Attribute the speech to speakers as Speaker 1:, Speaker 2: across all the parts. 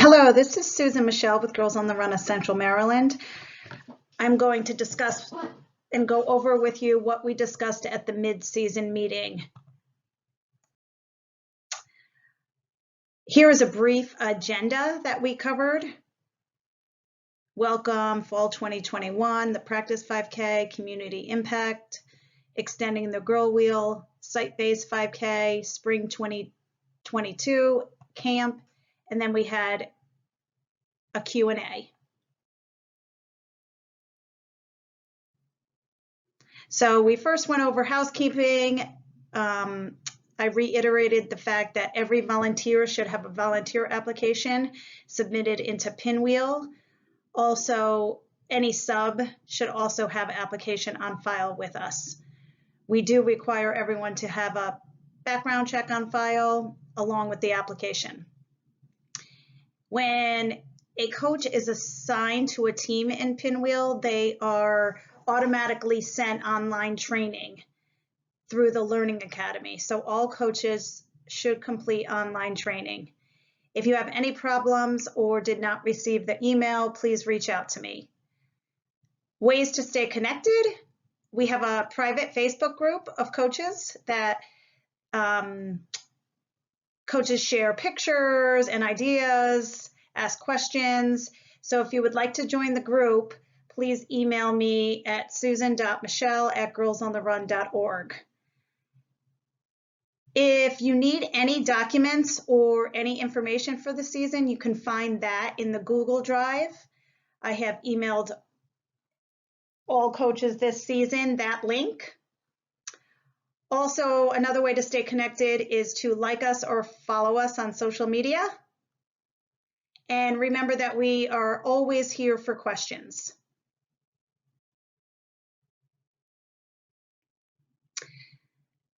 Speaker 1: Hello, this is Susan Michelle with Girls on the Run of Central Maryland. I'm going to discuss and go over with you what we discussed at the mid-season meeting. Here is a brief agenda that we covered. Welcome, Fall 2021, the Practice 5K, Community Impact, Extending the Girl Wheel, Site-Based 5K, Spring 2022, Camp, and then we had a Q&A. So we first went over housekeeping. I reiterated the fact that every volunteer should have a volunteer application submitted into Pinwheel. Also, any sub should also have application on file with us. We do require everyone to have a background check on file along with the application. When a coach is assigned to a team in Pinwheel, they are automatically sent online training through the Learning Academy. So all coaches should complete online training. If you have any problems or did not receive the email, please reach out to me. Ways to stay connected. We have a private Facebook group of coaches that coaches share pictures and ideas, ask questions. So if you would like to join the group, please email me at susan.michelle@girlsontherun.org. If you need any documents or any information for the season, you can find that in the Google Drive. I have emailed all coaches this season that link. Also, another way to stay connected is to like us or follow us on social media. And remember that we are always here for questions.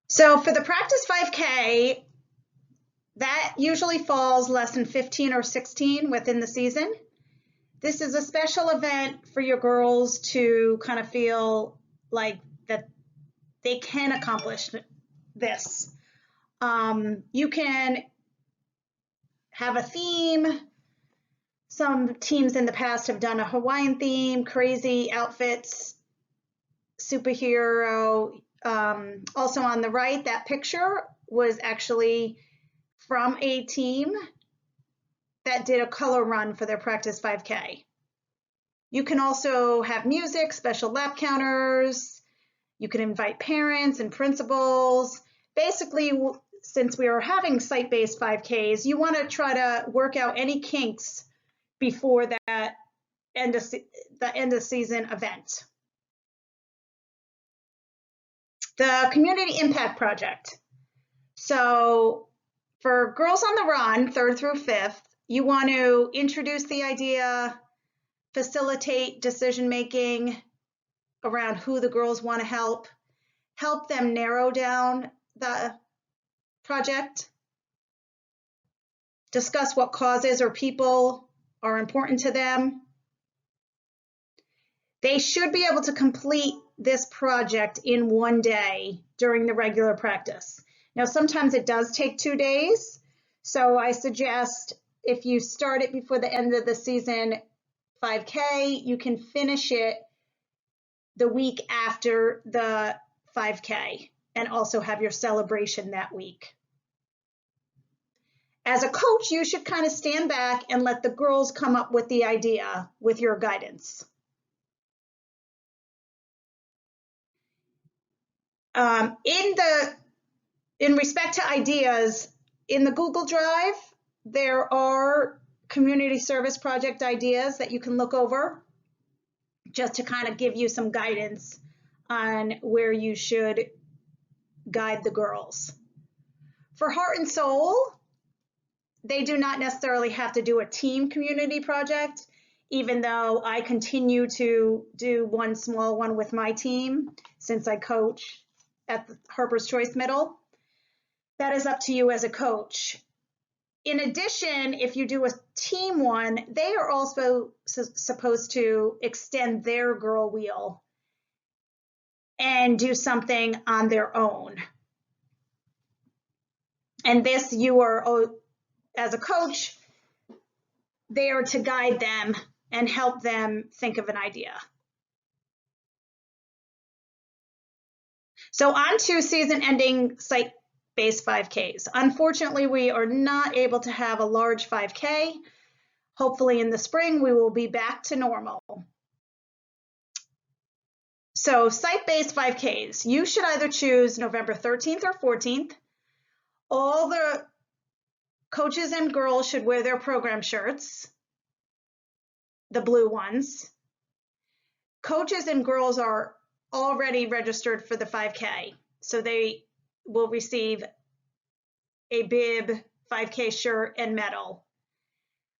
Speaker 1: So for the Practice 5K, that usually falls lesson 15 or 16 within the season. This is a special event for your girls to kind of feel like that they can accomplish this. You can have a theme. Some teams in the past have done a Hawaiian theme, crazy outfits, superhero. Also on the right, that picture was actually from a team that did a color run for their Practice 5K. You can also have music, special lap counters. You can invite parents and principals. Basically, since we are having site-based 5Ks, you want to try to work out any kinks before that end of season event. The Community Impact Project. So for Girls on the Run, 3rd through 5th, you want to introduce the idea, facilitate decision-making around who the girls want to help them narrow down the project, discuss what causes or people are important to them. They should be able to complete this project in one day during the regular practice. Now, sometimes it does take 2 days. So I suggest if you start it before the end of the season 5K, you can finish it the week after the 5K and also have your celebration that week. As a coach, you should kind of stand back and let the girls come up with the idea with your guidance. In respect to ideas, in the Google Drive, there are community service project ideas that you can look over just to kind of give you some guidance on where you should guide the girls. For Heart and Soul, they do not necessarily have to do a team community project, even though I continue to do one small one with my team since I coach at the Harper's Choice Middle. That is up to you as a coach. In addition, if you do a team one, they are also supposed to extend their girl wheel and do something on their own. And this, you are, as a coach, there to guide them and help them think of an idea. So on to season-ending site-based 5Ks. Unfortunately, we are not able to have a large 5K. Hopefully in the spring, we will be back to normal. So site-based 5Ks, you should either choose November 13th or 14th. All the coaches and girls should wear their program shirts, the blue ones. Coaches and girls are already registered for the 5K, so they will receive a bib, 5K shirt, and medal.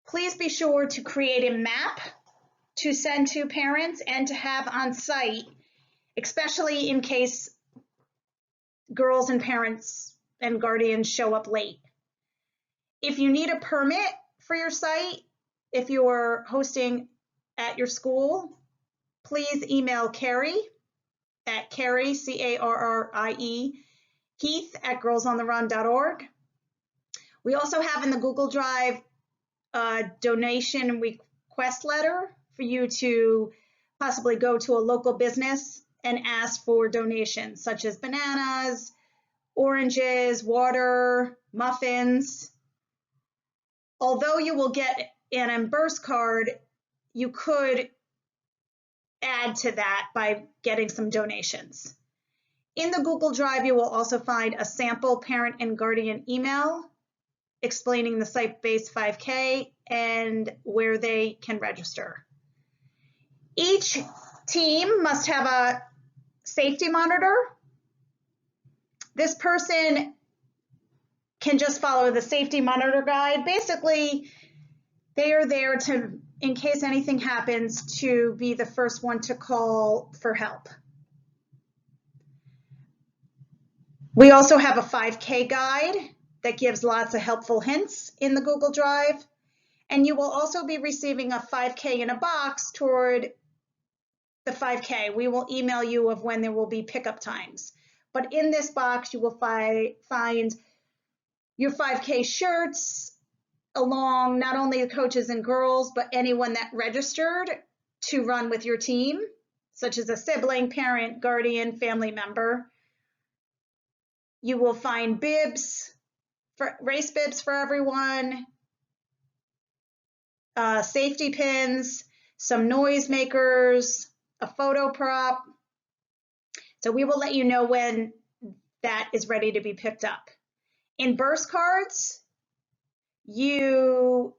Speaker 1: Please be sure to create a map to send to parents and to have on site, especially in case girls and parents and guardians show up late. If you need a permit for your site, if you're hosting at your school, please email Carrie at Carrie, C-A-R-R-I-E, Heath at girlsontherun.org. We also have in the Google Drive a donation request letter for you to possibly go to a local business and ask for donations such as bananas, oranges, water, muffins. Although you will get an reimburse card, you could add to that by getting some donations. In the Google Drive, you will also find a sample parent and guardian email explaining the site-based 5K and where they can register. Each team must have a safety monitor. This person can just follow the safety monitor guide. Basically, they are there to, in case anything happens, to be the first one to call for help. We also have a 5K guide that gives lots of helpful hints in the Google Drive. And you will also be receiving a 5K in a box toward the 5K. We will email you of when there will be pickup times. But in this box, you will find your 5K shirts, along not only the coaches and girls, but anyone that registered to run with your team, such as a sibling, parent, guardian, family member. You will find bibs, race bibs for everyone, safety pins, some noise makers, a photo prop. So we will let you know when that is ready to be picked up. In burst cards, you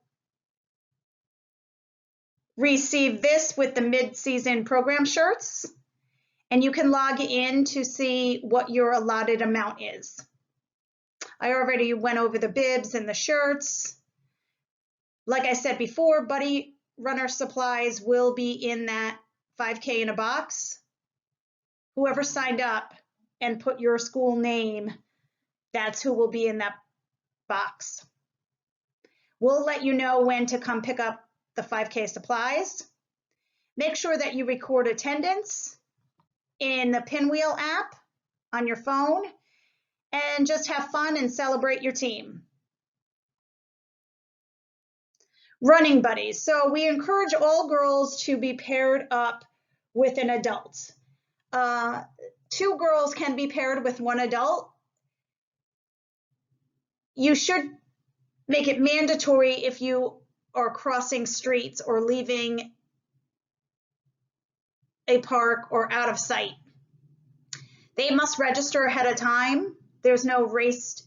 Speaker 1: receive this with the mid-season program shirts, and you can log in to see what your allotted amount is. I already went over the bibs and the shirts. Like I said before, Buddy Runner supplies will be in that 5K in a box. Whoever signed up and put your school name, that's who will be in that box. We'll let you know when to come pick up the 5K supplies. Make sure that you record attendance in the Pinwheel app on your phone and just have fun and celebrate your team. Running buddies. So we encourage all girls to be paired up with an adult. 2 girls can be paired with 1 adult. You should make it mandatory if you are crossing streets or leaving a park or out of sight. They must register ahead of time. There's no race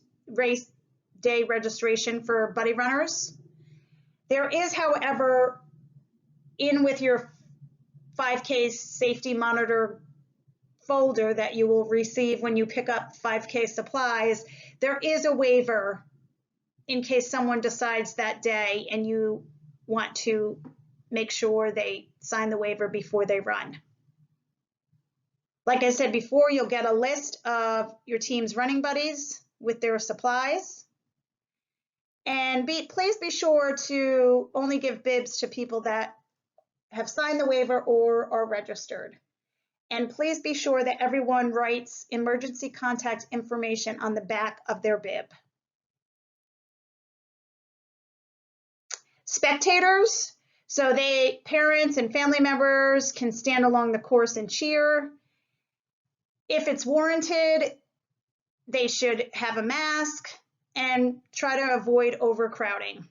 Speaker 1: day registration for buddy runners. There is, however, in with your 5K safety monitor folder that you will receive when you pick up 5K supplies, there is a waiver in case someone decides that day and you want to make sure they sign the waiver before they run. Like I said before, you'll get a list of your team's running buddies with their supplies. And please be sure to only give bibs to people that have signed the waiver or are registered. And please be sure that everyone writes emergency contact information on the back of their bib. spectators. So parents and family members can stand along the course and cheer. If it's warranted, they should have a mask and try to avoid overcrowding.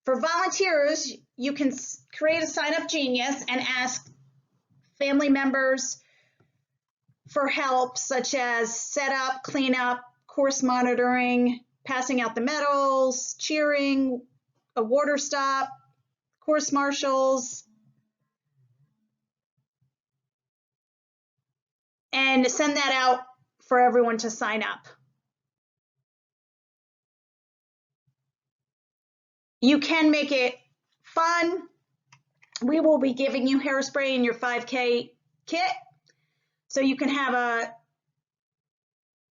Speaker 1: For volunteers, you can create a sign-up genius and ask family members for help, such as setup, cleanup, course monitoring, passing out the medals, cheering, a water stop, course marshals, and send that out for everyone to sign up. You can make it fun. We will be giving you hairspray in your 5K kit, so you can have a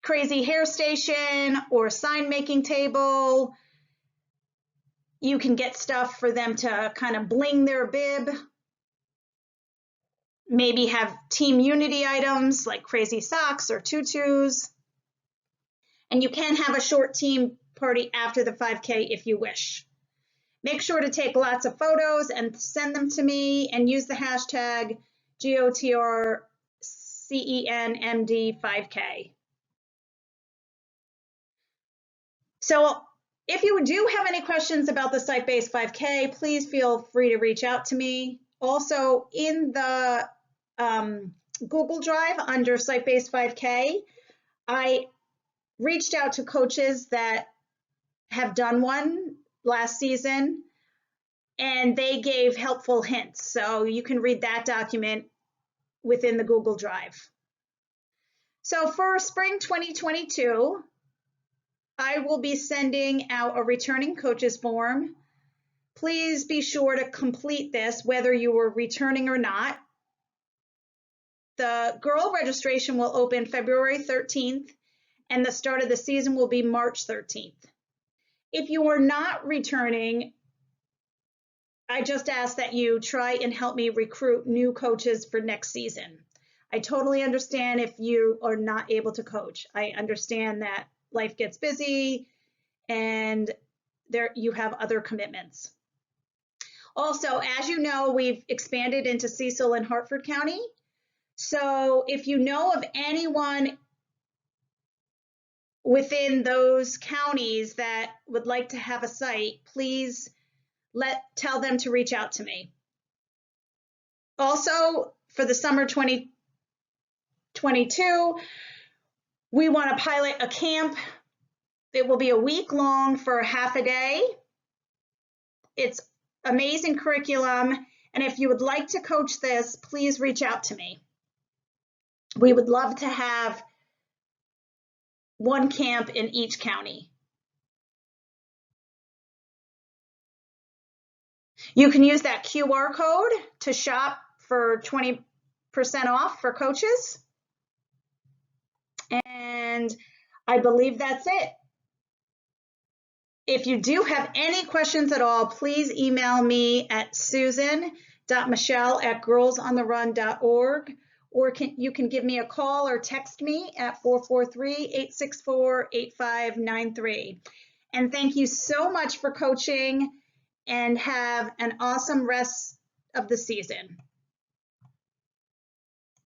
Speaker 1: crazy hair station or sign making table. You can get stuff for them to kind of bling their bib. Maybe have team unity items like crazy socks or tutus. And you can have a short team party after the 5K if you wish. Make sure to take lots of photos and send them to me, and use the hashtag GOTRCENMD5K. So if you do have any questions about the site-based 5K, please feel free to reach out to me. Also, in the Google Drive under site-based 5K, I reached out to coaches that have done one last season, and they gave helpful hints. So you can read that document within the Google Drive. So for spring 2022, I will be sending out a returning coaches form. Please be sure to complete this whether you were returning or not. The girl registration will open February 13th, and the start of the season will be March 13th. If you are not returning, I just ask that you try and help me recruit new coaches for next season. I totally understand if you are not able to coach. I understand that life gets busy and you have other commitments. Also, as you know, we've expanded into Cecil and Hartford County. So if you know of anyone within those counties that would like to have a site, please tell them to reach out to me. Also, for the summer 2022, we want to pilot a camp. It will be a week long for half a day. It's amazing curriculum, and if you would like to coach this, please reach out to me. We would love to have one camp in each county. You can use that QR code to shop for 20% off for coaches. And I believe that's it. If you do have any questions at all, please email me at susan.michelle@girlsontherun.org, or you can give me a call or text me at 443-864-8593. And thank you so much for coaching, and have an awesome rest of the season.